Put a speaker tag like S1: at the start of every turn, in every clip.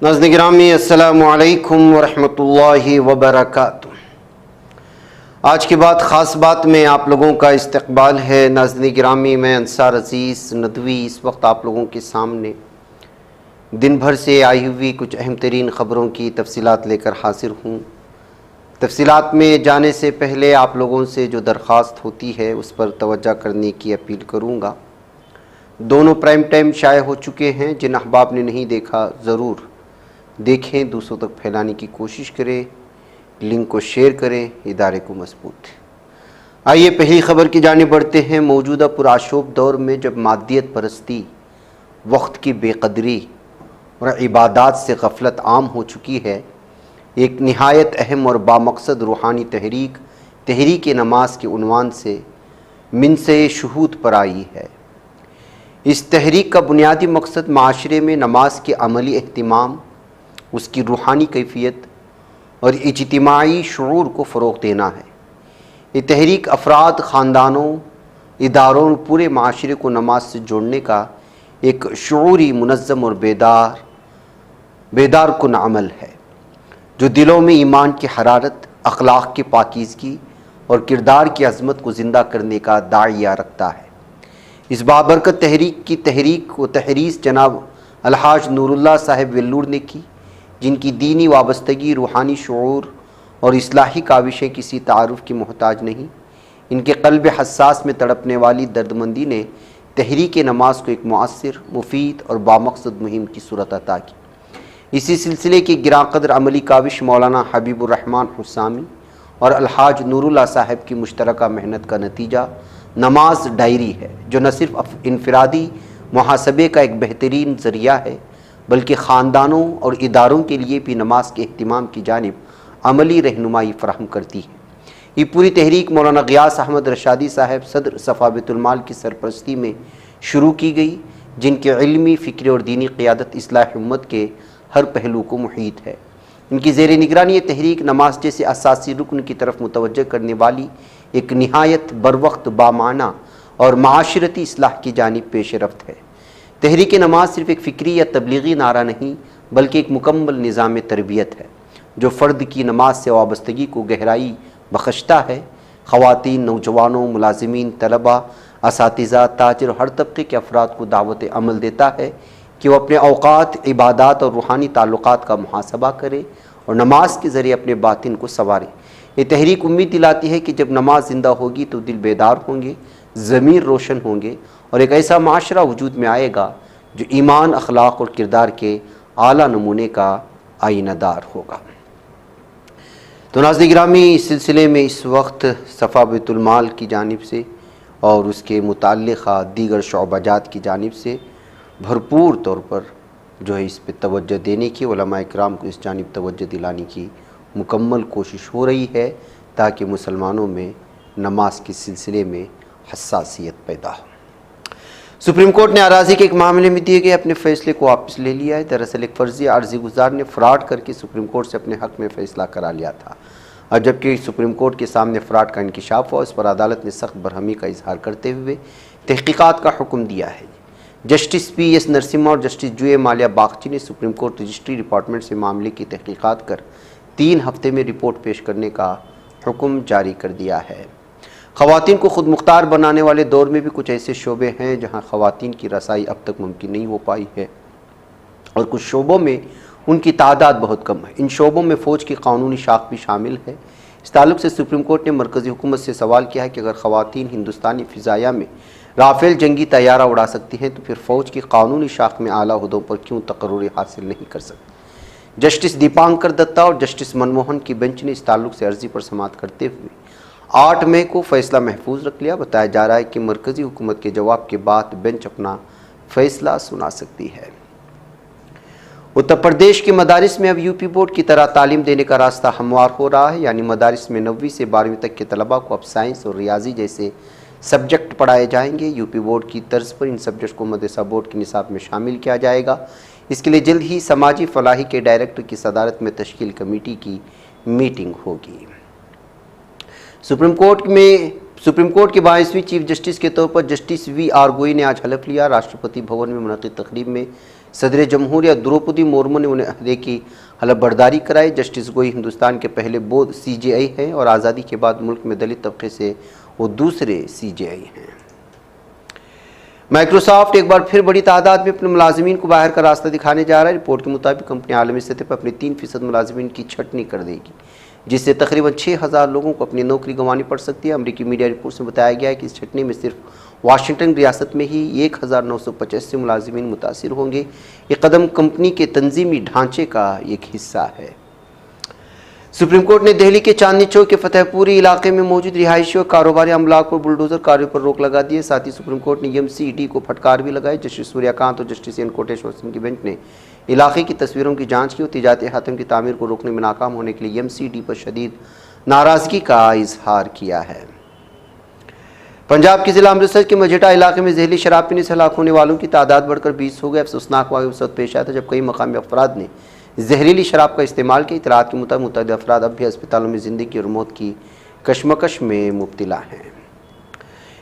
S1: नाज़रीन गिरामी अस्सलामु अलैकुम वरहमतुल्लाहि वबरकातुहू। आज की बात ख़ास बात में आप लोगों का इस्तकबाल है। नाज़रीन गिरामी, मैं अंसार अज़ीज़ नदवी इस वक्त आप लोगों के सामने दिन भर से आई हुई कुछ अहम तरीन ख़बरों की तफसीलात लेकर हाजिर हूँ। तफसीलात में जाने से पहले आप लोगों से जो दरख्वास्त होती है उस पर तवज्जो करने की अपील करूँगा। दोनों प्राइम टाइम शाये हो चुके हैं। जिन अहबाब ने नहीं देखा ज़रूर देखें, दूसरों तक फैलाने की कोशिश करें, लिंक को शेयर करें, इदारे को मजबूत। आइए पहली ख़बर की जानिब बढ़ते हैं। मौजूदा पुराशोभ दौर में जब मादियत परस्ती, वक्त की बेकदरी और इबादात से गफलत आम हो चुकी है, एक नहायत अहम और बामकसद रूहानी तहरीक नमाज के उन्वान से मिनसे शुहूद पर आई है। इस तहरीक का बुनियादी मकसद माशरे में नमाज के अमली एहतिमाम, उसकी रूहानी कैफियत और इज्तिमाई शऊर को फ़रोग़ देना है। ये तहरीक अफराद, ख़ानदानों, इदारों और पूरे माशरे को नमाज से जोड़ने का एक शऊरी, मुनज़्ज़म और बेदार कुन अमल है, जो दिलों में ईमान की हरारत, अखलाक की पाकीज़गी और किरदार की अज़मत को ज़िंदा करने का दाइया रखता है। इस बाबरकत तहरीक व तहरीस जनाब अलहाज नूरुल्लाह साहिब वेल्लूर ने की, जिनकी दीनी वाबस्तगी, रूहानी शऊर और इस्लाही काविशें किसी तारुफ़ की मोहताज नहीं। इनके क़ल्ब हसास में तड़पने वाली दर्दमंदी ने तहरीक नमाज को एक मुअस्सिर, मुफीद और बामकसद मुहिम की सूरत अता की। इसी सिलसिले की गिरां कदर अमली काविश मौलाना हबीबुर रहमान हुस्सामी और अलहाज नूरुल्लाह साहिब की मुश्तरका मेहनत का नतीजा नमाज डायरी है, जो न सिर्फ इनफरादी मुहासबे का एक बेहतरीन ज़रिया है, बल्कि ख़ानदानों और इदारों के लिए भी नमाज के अहतमाम की जानिब अमली रहनुमाई फ़राहम करती है। ये पूरी तहरीक मौलाना ग़ियास अहमद रशादी साहब सदर सफ़ा बैतुल माल की सरपरस्ती में शुरू की गई, जिनके इल्मी, फ़िक्री और दीनी क़ियादत इस्लाह उम्मत के हर पहलू को मुहीत है। इनकी ज़ेर निगरानी ये तहरीक नमाज जैसे असासी रुकन की तरफ मुतवज्जह करने वाली एक निहायत बरवक्त, बामाना और माशरती इस्लाह की जानिब पेश रफ्त है। तहरीक नमाज सिर्फ़ एक फ़िक्री या तबलीगी नारा नहीं, बल्कि एक मुकम्मल निज़ाम तरबियत है, जो फ़र्द की नमाज से वाबस्तगी को गहराई बख्शता है। ख़वातीन, नौजवानों, मुलाजिमीन, तलबा, असातिज़ा, ताजिर और हर तबके के अफराद को दावत अमल देता है कि वह अपने औक़ात, इबादात और रूहानी ताल्लुक़ात का मुहासबा करे और नमाज के ज़रिए अपने बातिन को संवारे। ये तहरीक उम्मीद दिलाती है कि जब नमाज ज़िंदा होगी तो दिल बेदार होंगे, ज़मीर रोशन होंगे और एक ऐसा माशरा वजूद में आएगा जो ईमान, अखलाक और किरदार के आला नमूने का आईनादार होगा। तो नाज़रीन गिरामी, इस सिलसिले में इस वक्त सफ़ा बैतुल माल की जानिब से और उसके मुताल्लिक़ा दीगर शोबाजात की जानिब से भरपूर तौर पर जो है इस पर तवज्जो देने की, उलमा इकराम को इस जानिब तवज्जो दिलाने की मुकम्मल कोशिश हो रही है, ताकि मुसलमानों में नमाज के सिलसिले में हसासियत पैदा हो। सुप्रीम कोर्ट ने अराज़ी के एक मामले में दिए गए अपने फ़ैसले को वापस ले लिया है। दरअसल एक फ़र्ज़ी अर्ज़ी गुज़ार ने फ़्रॉड करके सुप्रीम कोर्ट से अपने हक़ में फ़ैसला करा लिया था, और जबकि सुप्रीम कोर्ट के सामने फ़्रॉड का इंकिशाफ हुआ, इस पर अदालत ने सख्त बरहमी का इजहार करते हुए तहक़ीक़ात का हुक्म दिया है। जस्टिस PS नरसिम्हा और जस्टिस जुए माल्या बागची ने सुप्रीम कोर्ट रजिस्ट्री डिपार्टमेंट से मामले की तहक़ीक़ात कर 3 हफ़्ते में रिपोर्ट पेश करने का हुक्म जारी कर दिया है। ख़वातीन को ख़ुद मुख्तार बनाने वाले दौर में भी कुछ ऐसे शोबे हैं जहाँ ख़वातीन की रसाई अब तक मुमकिन नहीं हो पाई है, और कुछ शोबों में उनकी तादाद बहुत कम है। इन शोबों में फ़ौज की कानूनी शाख भी शामिल है। इस ताल्लुक़ से सुप्रीम कोर्ट ने मरकज़ी हुकूमत से सवाल किया है कि अगर ख़वातीन हिंदुस्तानी फ़िज़ाया में राफ़ेल जंगी तैयारा उड़ा सकती हैं, तो फिर फ़ौज की कानूनी शाख में आला ओहदों पर क्यों तक़र्रुर हासिल नहीं कर सकती। जस्टिस दीपांकर दत्ता और जस्टिस मनमोहन की बेंच ने इस ताल्लुक़ से अर्ज़ी पर समाअत करते हुए 8 मई को फ़ैसला महफूज रख लिया। बताया जा रहा है कि मरकज़ी हुकूमत के जवाब के बाद बेंच अपना फ़ैसला सुना सकती है। उत्तर प्रदेश के मदारिस में अब यूपी बोर्ड की तरह तालीम देने का रास्ता हमवार हो रहा है, यानी मदारिस में 9वीं से 12वीं तक के तलबा को अब साइंस और रियाजी जैसे सब्जेक्ट पढ़ाए जाएंगे। यूपी बोर्ड की तर्ज पर इन सब्जेक्ट को मदरसा बोर्ड के निसाब में शामिल किया जाएगा। इसके लिए जल्द ही समाजी फलाही के डायरेक्टर की सदारत में तश्कील कमेटी की मीटिंग होगी। सुप्रीम कोर्ट के 22वें चीफ जस्टिस के तौर पर जस्टिस V.R. गोई ने आज हलफ लिया। राष्ट्रपति भवन में मुनक़िद तकरीब में सदर जमहूरिया द्रौपदी मुर्मू ने उन्हें अहदे की हलफबर्दारी कराई। जस्टिस गोई हिंदुस्तान के पहले बोध CJI हैं और आज़ादी के बाद मुल्क में दलित तबके से वो दूसरे CJI हैं। माइक्रोसॉफ्ट एक बार फिर बड़ी तादाद में अपने मुलाजिमीन को बाहर का रास्ता दिखाने जा रहा है। रिपोर्ट के मुताबिक कंपनी आलमी सतह पर अपने 3% मुलाजिमीन की छटनी कर देगी, जिससे तकरीबन 6000 लोगों को अपनी नौकरी गंवानी पड़ सकती है। अमेरिकी मीडिया रिपोर्ट में बताया गया है कि इस छटनी में सिर्फ वाशिंगटन रियासत में ही 1985 मुलाजिमीन मुतासिर होंगे। ये कदम कंपनी के तंजीमी ढांचे का एक हिस्सा है। सुप्रीम कोर्ट ने दिल्ली के चांदनी चौक के फतेहपुरी इलाके में मौजूद रिहायशी और कारोबारी अमला पर बुलडोजर कार्यों पर रोक लगा दी है। साथ ही सुप्रीम कोर्ट ने MCED को फटकार भी लगाई। जस्टिस सूर्यकांत और जस्टिस एन कोटेश्वर सिंह की बेंच ने इलाके की तस्वीरों की जांच की और तिजारती हाथम की तामीर को रोकने में नाकाम होने के लिए MCED पर शदीद नाराजगी का इजहार किया है। पंजाब के जिला अमृतसर के मजेठा इलाके में जहरीली शराब पीने से हलाक होने वालों की तादाद बढ़कर 20 हो गई। अफसोसनाक वाक़या उस वक्त पेश आया था जब कई मकामी अफराद ने जहरीली शराब का इस्तेमाल किया। इतलात के मुताबिक मुतअद्दिद अफराद अब भी अस्पतालों में ज़िंदगी और मौत की कशमकश में मुब्तला हैं।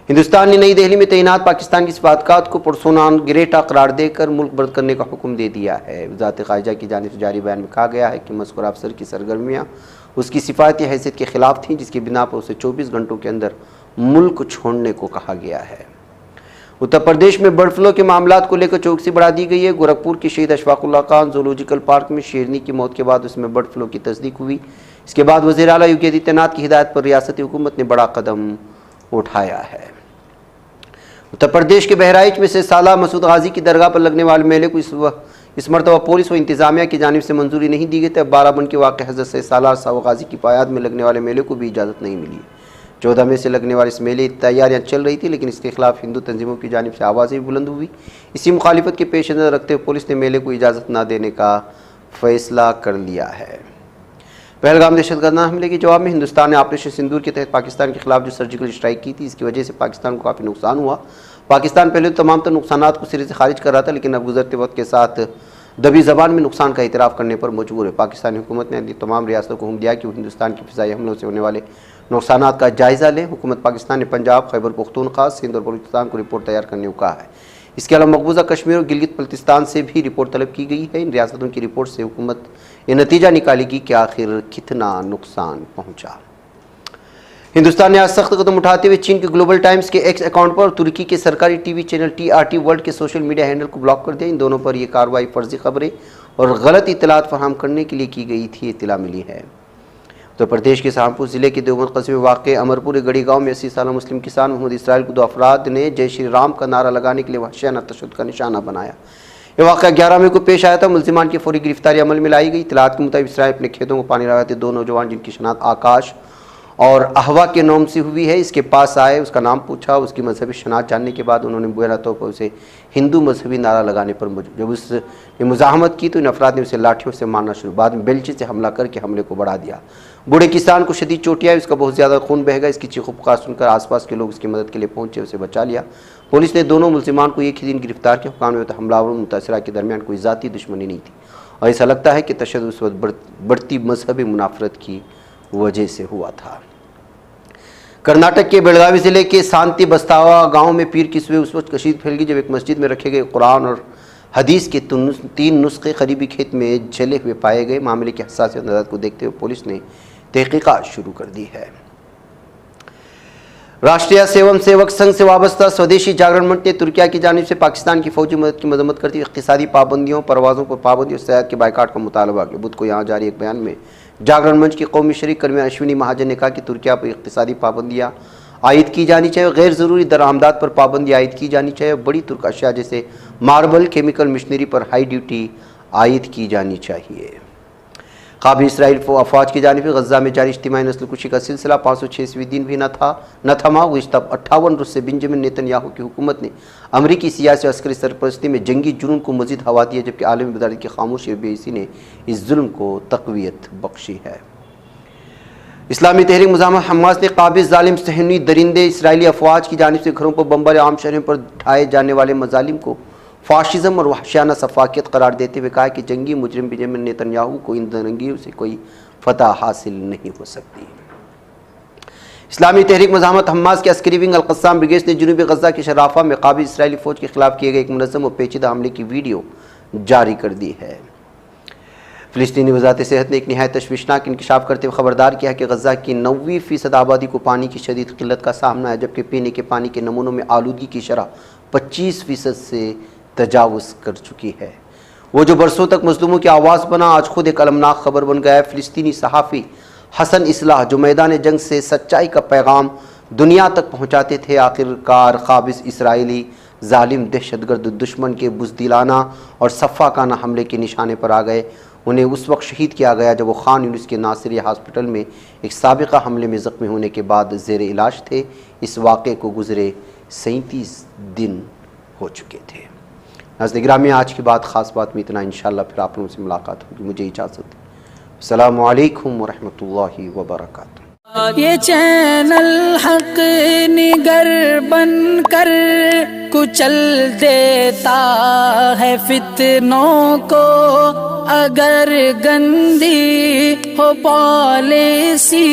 S1: हिंदुस्तान ने नई दिल्ली में तैनात पाकिस्तान की सफारतखाना को पुरसुनान गिरेटा करार देकर मुल्क बर्द करने का हुक्म दे दिया है। वज़ारत ख़ारिजा की जानिब से जारी बयान में कहा गया है कि मज़कूर अफसर की सरगर्मियाँ उसकी सिफारती हैसियत के खिलाफ थीं, जिसकी बिना पर उसे 24 घंटों के अंदर मुल्क छोड़ने को कहा गया है। उत्तर प्रदेश में बर्ड फ्लू के मामलात को लेकर चौकसी बढ़ा दी गई है। गोरखपुर के शहीद अशफाकुल्लाह खान जूलॉजिकल पार्क में शेरनी की मौत के बाद उसमें बर्ड फ्लू की तस्दीक हुई। इसके बाद वज़ीर आला योगी आदित्यनाथ की हिदायत पर रियासती हुकूमत ने बड़ा कदम उठाया है। उत्तर प्रदेश के बहराइच में से साला मसूद गाजी की दरगाह पर लगने वाले मेले को इस मरतबा पुलिस व इंतजामिया की जानिब से मंजूरी नहीं दी गई थी। अब बाराबंकी के वाक़ हज़रत से साला गाजी की पायाद में लगने वाले मेले को भी इजाज़त नहीं मिली। 14 मई से लगने वाले इस मेले की तैयारियां चल रही थी, लेकिन इसके खिलाफ हिंदू तंजीमों की जानिब से आवाज़ें भी बुलंद हुई। इसी मुखालिफत के पेश नज़र रखते हुए पुलिस ने मेले को इजाज़त न देने का फैसला कर लिया है। पहलगाम दहशतगर्दाना हमले के जवाब में हिंदुस्तान ने ऑपरेशन सिंदूर के तहत पाकिस्तान के खिलाफ जो सर्जिकल स्ट्राइक की थी, इसकी वजह से पाकिस्तान को काफ़ी नुकसान हुआ। पाकिस्तान पहले तो तमाम नुकसानात को सिरे से खारिज कर रहा था, लेकिन अब गुजरते वक्त के साथ दबी ज़बान में नुकसान का इतराफ़ करने पर मजबूर है। पाकिस्तानी हुकूमत ने तमाम रियासतों को हुक्म दिया कि वो हिंदुस्तान की फ़िज़ाई हमलों से होने वाले नुकसानात का जायज़ा लें। हुकूमत पाकिस्तान ने पंजाब, खैबर पख्तूनख्वा, सिंध और बलूचिस्तान को रिपोर्ट तैयार करने को कहा है। इसके अलावा मकबूजा कश्मीर और गिलगित बल्तिस्तान से भी रिपोर्ट तलब की गई है। इन रियासतों की रिपोर्ट से हुकूमत ये नतीजा निकालेगी कि आखिर कितना नुकसान पहुँचा। हिंदुस्तान ने आज सख्त कदम उठाते हुए चीन के ग्लोबल टाइम्स के एक्स अकाउंट पर और तुर्की के सरकारी टीवी चैनल TRT वर्ल्ड के सोशल मीडिया हैंडल को ब्लॉक कर दिया। इन दोनों पर यह कार्रवाई फर्जी खबरें और गलत इतलात फराहम करने के लिए की गई थी, इतला मिली है। उत्तर प्रदेश के सहारनपुर जिले के देवबंद कस्बे में वाक़ अमरपुर गढ़ी गांव में 80 साल मुस्लिम किसान मोहम्मद इसराइल को 2 अफराद ने जय श्री राम का नारा लगाने के लिए वहशियाना तशद्दुद का निशाना बनाया। यह वाक़ 11 मई को पेश आया था। मुल्जिमान की फौरी गिरफ्तारी अमल में लाई गई। इतलात के मुताबिक इसराइल अपने खेतों को पानी लगाते 2 नौजवान जिनकी शनाख्त आकाश और अहवा के नाम से हुई है, इसके पास आए, उसका नाम पूछा, उसकी मजहबी शनाख्त जानने के बाद उन्होंने बुरा तौर पर उसे हिंदू मजहबी नारा लगाने पर जब उसने मुजाहमत की तो इन अफराद ने उसे लाठियों से मारना शुरू, बाद में बेलचे से हमला करके हमले को बढ़ा दिया। बूढ़े किसान को शदीद चोटें आई, उसका बहुत ज़्यादा खून बह गया। इसकी चीखों पुकार सुनकर आसपास के लोग उसकी मदद के लिए पहुंचे, उसे बचा लिया। पुलिस ने दोनों मुल्जिमान को एक ही दिन गिरफ्तार किया। हुक्काम में हमलावरों मुतासरा के दरमियान कोई ज़ाती दुश्मनी नहीं थी और ऐसा लगता है कि तशद्दुद उस वक्त बढ़ती मजहबी मुनाफरत की वजह से हुआ था। कर्नाटक के बेलगावी ज़िले के शांति बस्तावा गांव में पीर की सुबह उस वक्त कशीद फैल गई जब एक मस्जिद में रखे गए कुरान और हदीस के 3 नुस्खे करीबी खेत में जले हुए पाए गए। मामले की हसासियत नज़र को देखते हुए पुलिस ने तहकीकात शुरू कर दी है। राष्ट्रीय स्वयं सेवक संघ से वाबस्ता स्वदेशी जागरण मंच ने तुर्किया की जानिब से पाकिस्तान की फौजी मदद की मजम्मत करती हुई इक़्तिसादी पाबंदियों, परवाज़ों पर पाबंदी और सयाहत के बाइकाट का मुतालबा किया। बुध को यहाँ जारी एक बयान में जागरण मंच की कौमी शरीक कर्मी अश्विनी महाजन ने कहा कि तुर्किया पर इक़्तिसादी पाबंदियाँ आयद की जानी चाहिए, गैर ज़रूरी दरामदात पर पाबंदी आयद की जानी चाहिए, बड़ी तुर्क अशिया जैसे मार्बल, केमिकल मशीनरी पर हाई ड्यूटी आयद की जानी चाहिए। काबिल इसराइल अफवाज की जानिब से गज़ा में जारी इज्तिमाई नस्लकुशी का सिलसिला 506वीं दिन भी न थमा। गुज़िश्ता 58 रोज़ से बेंजामिन नेतन्याहू की हुकूमत ने अमरीकी सियासी और अस्करी सरपरस्ती में जंगी जुनून को मज़ीद हवा दी है, जबकि आलमी बरदरी की खामोशी और बेइसी ने इस जुल्म को तक़वियत बख्शी है। इस्लामी तहरीक मुज़ाहमत हमास ने काबिल ज़ालिम सहनी दरिंदे इसराइली अफवाज की जानिब से घरों पर बम्बार आम शहरों पर ढाए जाने वाले मजालिम को फाशिज़म और वहशियाना सफाकियत करार देते हुए कहा कि जंगी मुजरिम बेंजामिन नेतन्याहू को इन दंगियों से कोई फतह हासिल नहीं हो सकती। इस्लामी तहरीक मुज़ाहमत हमास के अस्करी विंग अल-क़स्साम ब्रिगेड ने जनूबी गज़ा के शराफा में काबिल इसराइली फ़ौज के खिलाफ किए गए एक मुनज़्ज़म और पेचीदा हमले की वीडियो जारी कर दी है। फ़िलिस्तीनी वज़ारत सेहत ने एक नहायत तशवीशनाक इंकशाफ करते हुए ख़बरदार किया कि गज़ा की 90% आबादी को पानी की शदीद किल्लत का सामना है, जबकि पीने के पानी के नमूनों में आलूदगी की शरह 25% से तजावुज़ कर चुकी है। वो जो बरसों तक मज़लूमों की आवाज़ बना, आज खुद एक अलमनाक खबर बन गया है। फ़िलिस्तीनी सहाफ़ी हसन इसलाह, जो मैदान जंग से सच्चाई का पैगाम दुनिया तक पहुँचाते थे, आखिरकार क़ाबिज़ इसराइली जालिम दहशतगर्द दुश्मन के बुज़दिलाना और सफ़ाकाना हमले के निशाने पर आ गए। उन्हें उस वक्त शहीद किया गया जब वो खान यूनिस के नासिरिया हॉस्पिटल में एक साबिक़ा हमले में ज़ख्मी होने के बाद ज़ेर इलाज थे। इस वाक़े को गुज़रे 37 दिन हो चुके थे। नाज़रीन गिरामी, आज की बात ख़ास बात में इतना। इंशाअल्लाह फिर आप लोगों से मुलाकात होगी। मुझे इजाज़त। अस्सलामु अलैकुम वरहमतुल्लाहि वबरकातुहू।
S2: ये चैनल हक निगर बन कर कुचल देता है फितनों को, अगर गंदी हो पॉलिसी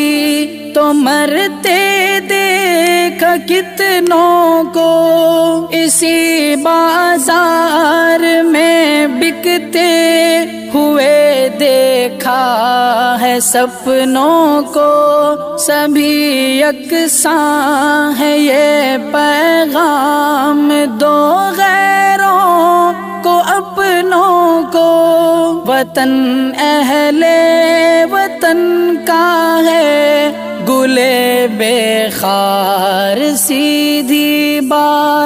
S2: तो मरते देख कितनों को। इसी बाजार में बिकते हुए देखा है सपनों को, सभी यकसां है ये पैगाम दो गैरों को अपनों को। वतन अहले वतन का है गुले बेखार सीधी बात।